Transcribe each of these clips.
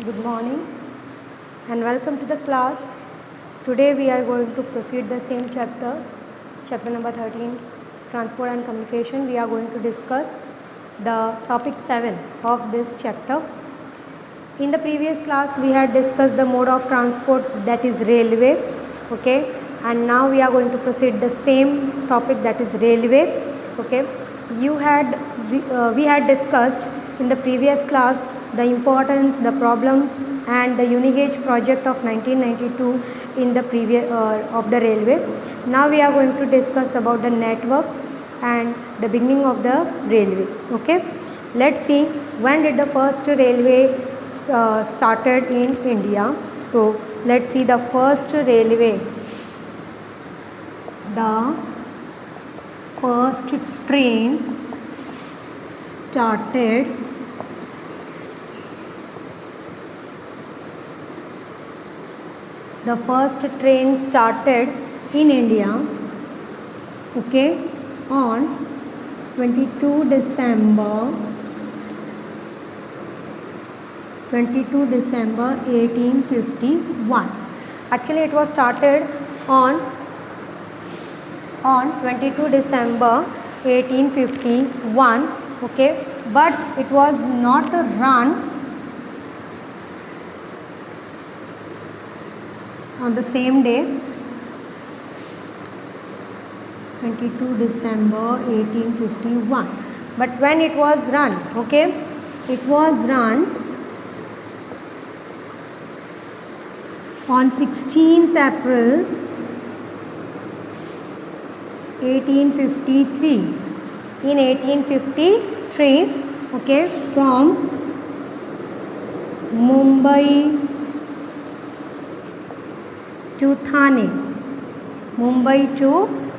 Good morning and welcome to the class. Today we are going to proceed the same chapter number 13, Transport and Communication. We are going to discuss the topic 7 of this chapter. In the previous class we had discussed the mode of transport, that is railway, okay, and now we are going to proceed the same topic, that is railway, okay. We had discussed in the previous class the importance, the problems and the Unigauge project of 1992 in the previous of the railway. Now we are going to discuss about the network and the beginning of the railway, okay. Let's see, when did the first railway started in India. So let's see the first railway. The first train started in India, okay, on 22 December 1851. Actually it was started on 22 December 1851, okay, but it was not run on the same day, 22 December 1851. But when it was run, okay, it was run on 16th April 1853. In 1853, okay, from Mumbai to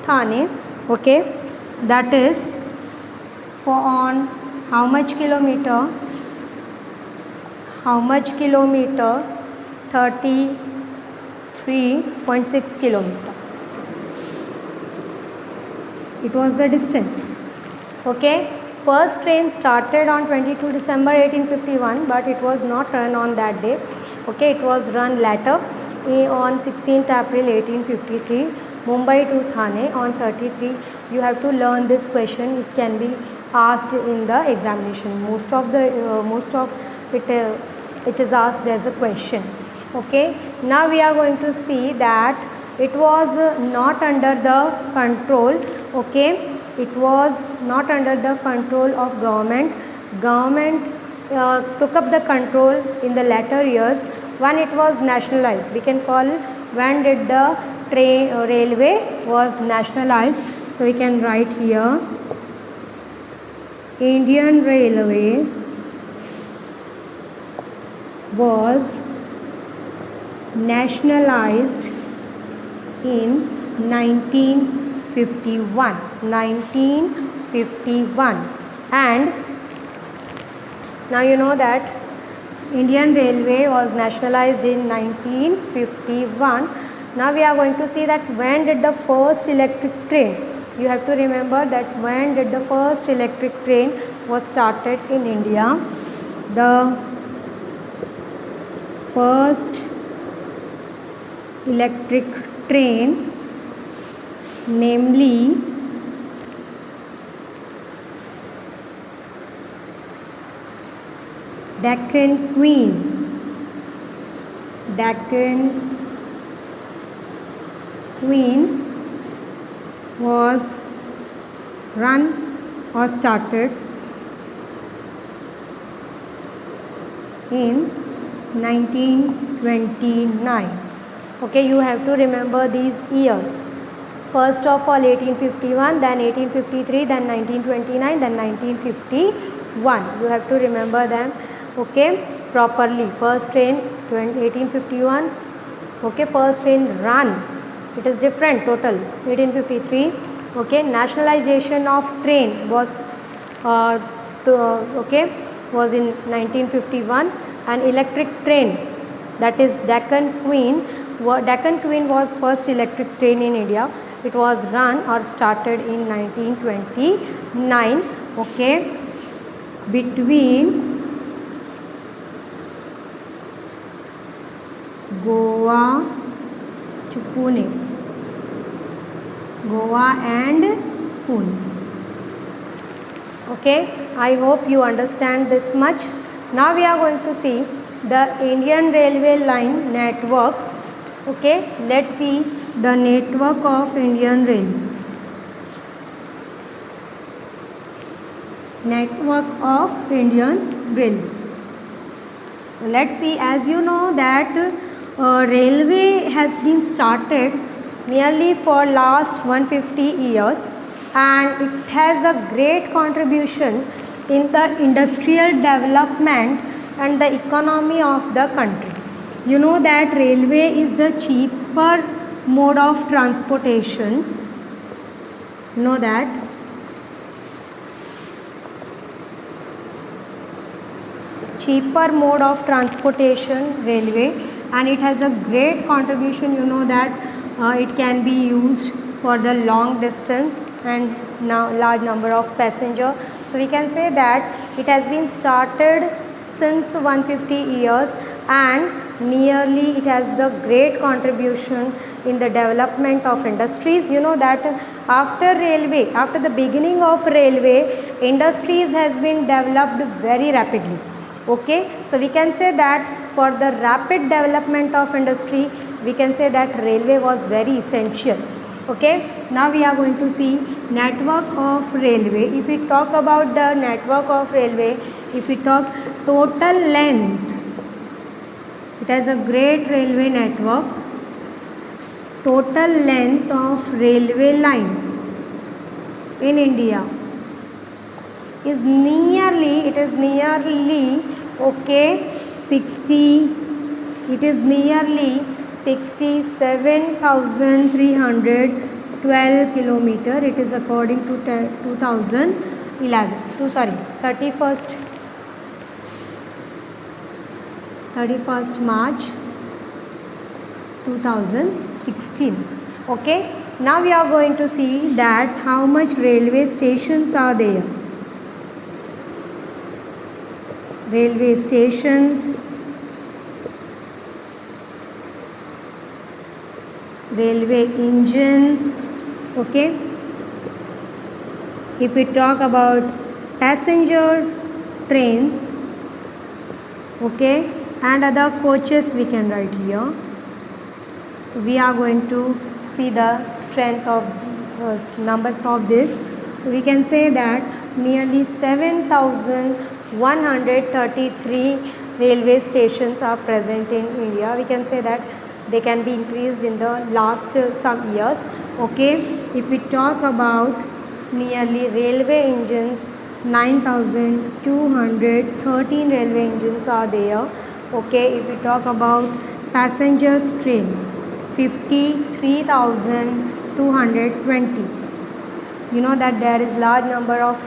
Thane, okay, that is for on how much kilometer? 33.6 kilometer. It was the distance, okay. First train started on 22 December 1851, but it was not run on that day, okay. It was run later on 16th April 1853, Mumbai to Thane on 33. You have to learn this question. It can be asked in the examination. Most of it is asked as a question, okay. Now we are going to see that it was not under the control, okay. It was not under the control of government. Government took up the control in the latter years when it was nationalized. We can call when did the railway was nationalized. So we can write here, Indian Railway was nationalized in 1951. And now you know that Indian Railway was nationalized in 1951. Now we are going to see that when did the first electric train, you have to remember that when did the first electric train was started in India. The first electric train, namely Deccan Queen was run or started in 1929. Okay, you have to remember these years. First of all 1851, then 1853, then 1929, then 1951. You have to remember them, okay, properly. First train 1851, okay, first train run, it is different total. 1853, okay, nationalization of train was was in 1951, and electric train, that is Deccan Queen was first electric train in India. It was run or started in 1929, okay, between Goa to Pune. Goa and Pune. Okay, I hope you understand this much. Now we are going to see the Indian Railway line network. Okay, let's see the network of Indian Railway. Network of Indian Railway. Let's see, as you know that railway has been started nearly for last 150 years, and it has a great contribution in the industrial development and the economy of the country. You know that railway is the cheaper mode of transportation. You know that. Cheaper mode of transportation, railway, and it has a great contribution. You know that it can be used for the long distance and now large number of passenger. So we can say that it has been started since 150 years, and nearly it has the great contribution in the development of industries. You know that after railway, after the beginning of railway, industries has been developed very rapidly. Okay, so we can say that for the rapid development of industry, we can say that railway was very essential. Okay, now we are going to see network of railway. If we talk about the network of railway, if we talk total length, it has a great railway network. Total length of railway line in India is nearly, okay, 67,312 kilometer. It is according to 31st March 2016. Okay, now we are going to see that how much railway stations are there. Railway stations, railway engines. Okay, if we talk about passenger trains, okay, and other coaches, we can write here. We are going to see the strength of numbers of this. So we can say that nearly 7,133 railway stations are present in India. We can say that they can be increased in the last some years. Okay, if we talk about nearly railway engines, 9,213 railway engines are there. Okay, if we talk about passengers train, 53,220. You know that there is large number of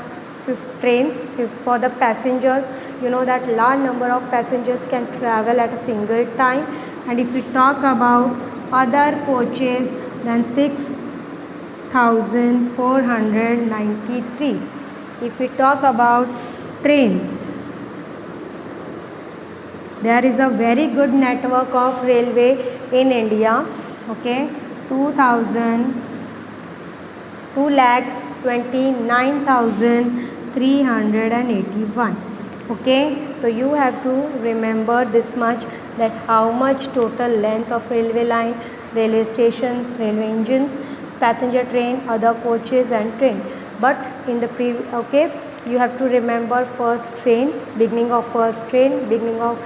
trains for the passengers. You know that large number of passengers can travel at a single time. And if we talk about other coaches, then 6,493. If we talk about trains, there is a very good network of railway in India. Okay, 2,29,381. Okay, so you have to remember this much, that how much total length of railway line, railway stations, railway engines, passenger train, other coaches and train. But in the okay, you have to remember first train, beginning of first train, beginning of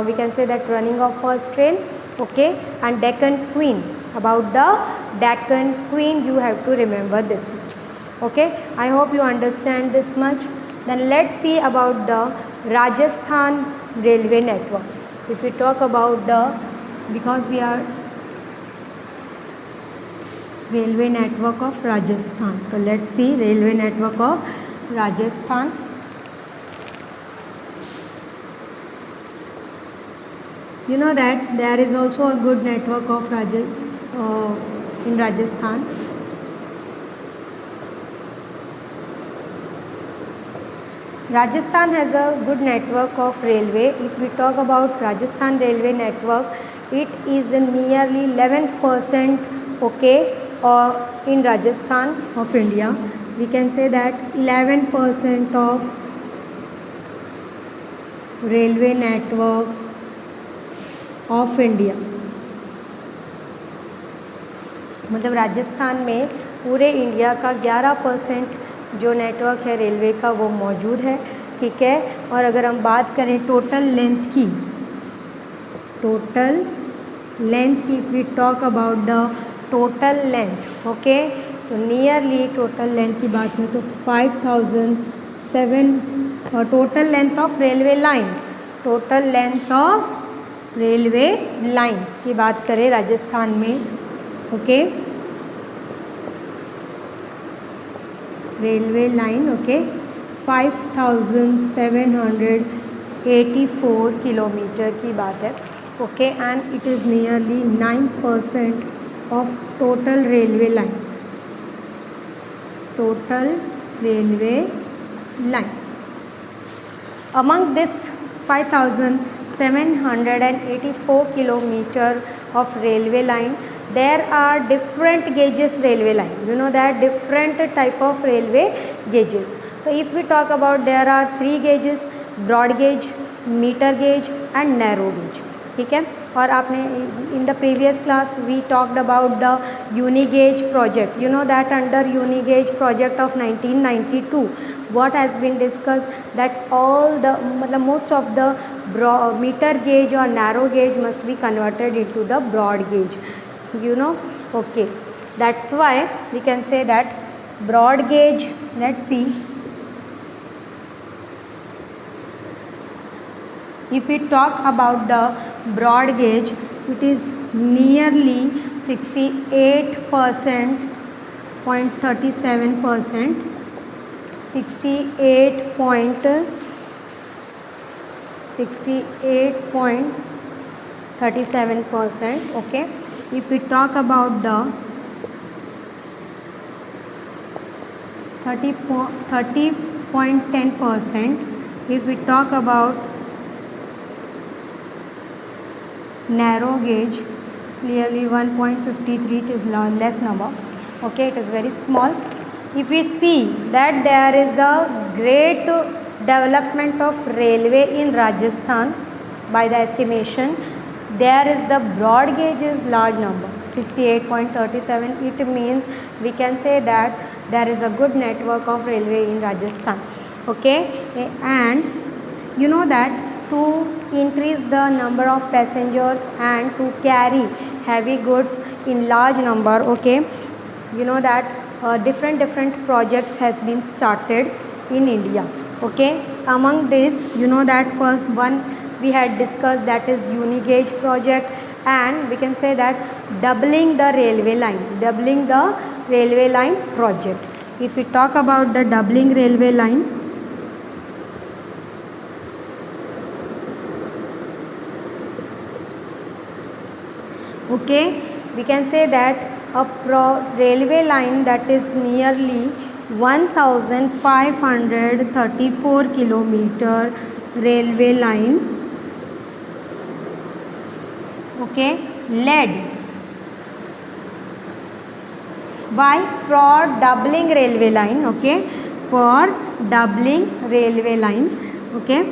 we can say that running of first train. Okay, and Deccan Queen, about the Deccan Queen you have to remember this much. Okay, I hope you understand this much. Then let's see about the Rajasthan railway network. If we talk about the, because we are railway network of Rajasthan, so let's see railway network of Rajasthan. You know that there is also a good network of in Rajasthan. Rajasthan has a good network of railway. If we talk about Rajasthan railway network, it is nearly 11%, okay, or in Rajasthan of India. We can say that 11% of railway network of India, मतलब राजस्थान में पूरे India का 11% जो network है railway का वो मौजूद है, ठीक है। और अगर हम बात करें टोटल लेंथ की, if we talk about the total length, okay, तो नियरली टोटल लेंथ की बात करें तो 5007, और total length of railway line की बात करें राजस्थान में, okay, railway line, okay, 5784 kilometre की बात है, okay, and it is nearly 9% of total railway line, Among this 5784 kilometer of railway line, there are different gauges railway line. You know that different type of railway gauges. So if we talk about, there are 3 gauges: broad gauge, meter gauge and narrow gauge, ठीक है। और आपने in the previous class we talked about the uni gauge project. You know that under uni gauge project of 1992 what has been discussed, that all the मतलब most of the meter gauge or narrow gauge must be converted into the broad gauge, you know, okay. That's why we can say that broad gauge, let's see, if we talk about the broad gauge, it is nearly 68.37%, 68.37%, okay. If we talk about the 30.10%, if we talk about narrow gauge, clearly 1.53, it is less number, okay, it is very small. If we see that there is a great development of railway in Rajasthan, by the estimation there is the broad gauge is large number 68.37. It means we can say that there is a good network of railway in Rajasthan, okay. And you know that to increase the number of passengers and to carry heavy goods in large number, okay, you know that different projects has been started in India, okay. Among this, you know that first one we had discussed, that is uni gauge project, and we can say that doubling the railway line project. If we talk about the doubling railway line, okay, we can say that a railway line that is nearly 1534 kilometer railway line, okay, led. Why? For doubling railway line, okay, for doubling railway line, okay,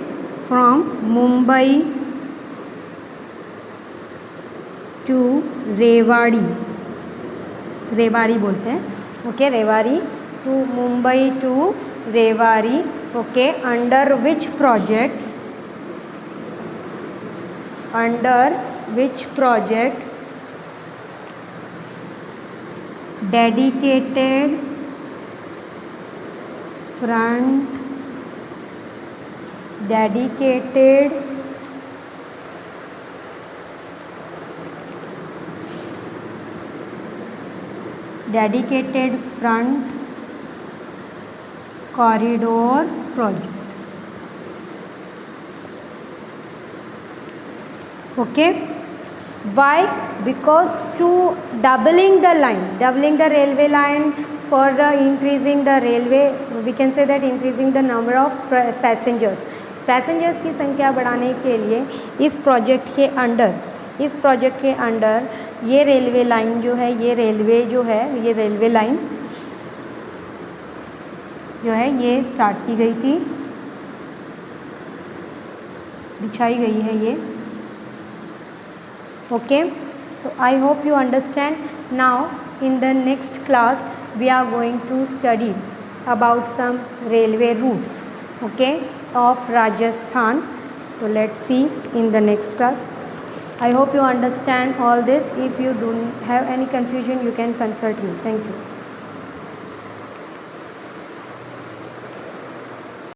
from Mumbai to Rewari बोलते हैं, okay, Rewari to Mumbai to Rewari, okay, under which project dedicated front corridor project, okay. Why? Because to doubling the railway line, for the increasing the railway, we can say that increasing the number of passengers की संख्या बढ़ाने के लिए इस project के under इस project के under ये रेलवे लाइन जो है, ये रेलवे लाइन जो है ये स्टार्ट की गई थी, बिछाई गई है ये। ओके, तो I hope you understand. Now in the next class we are going to study about some railway routes, okay, of Rajasthan. So let's see in the next class. I hope you understand all this. If you don't have any confusion, you can consult me. Thank you.